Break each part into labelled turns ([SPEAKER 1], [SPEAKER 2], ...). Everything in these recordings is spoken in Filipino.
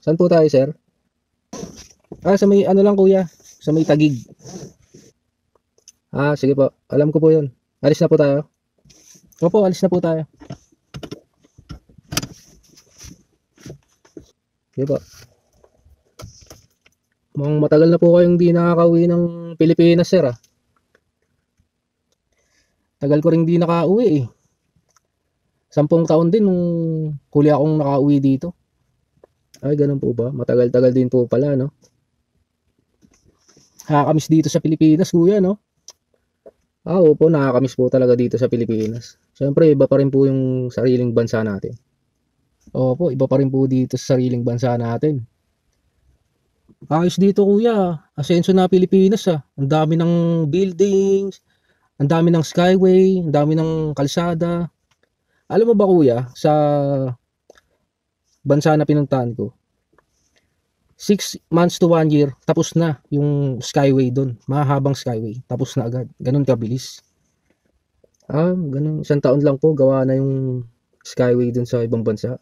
[SPEAKER 1] Saan po tayo, sir? Sa may ano lang kuya, sa may Tagig. Sige po. Alam ko po 'yun. Alis na po tayo. Opo, alis na po tayo. Sige po. Mukhang matagal na po kayong di nakakauwi ng Pilipinas, sir ah. Tagal ko ring di nakauwi eh. 10 taon din nung huli akong nakauwi dito. Ay, ganun po ba? Matagal-tagal din po pala, no? Nakakamiss dito sa Pilipinas, kuya, no? Opo, nakakamiss po talaga dito sa Pilipinas. Siyempre, iba pa rin po yung sariling bansa natin. Opo, iba pa rin po dito sa sariling bansa natin. Ayos dito, kuya. Asenso na Pilipinas, ah. Ang dami ng buildings, ang dami ng skyway, ang dami ng kalsada. Alam mo ba, kuya, sa bansa na pinuntahan ko, 6 months to 1 year, tapos na yung skyway doon. Mahahabang skyway, tapos na agad. Ganun kabilis. Ganun. 1 taon lang po, gawa na yung skyway doon sa ibang bansa.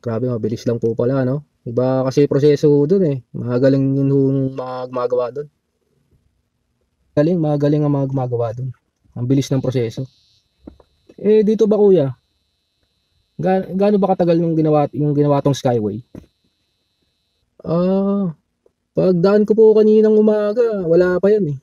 [SPEAKER 1] Grabe, mabilis lang po pala, no? Iba kasi proseso doon eh. Magaling yung mga gumagawa doon. Magaling ang mga gumagawa doon. Ang bilis ng proseso. Dito ba kuya? Gaano ba katagal yung ginawa tong skyway? Ah, Pagdaan ko po kaninang umaga, wala pa yan eh.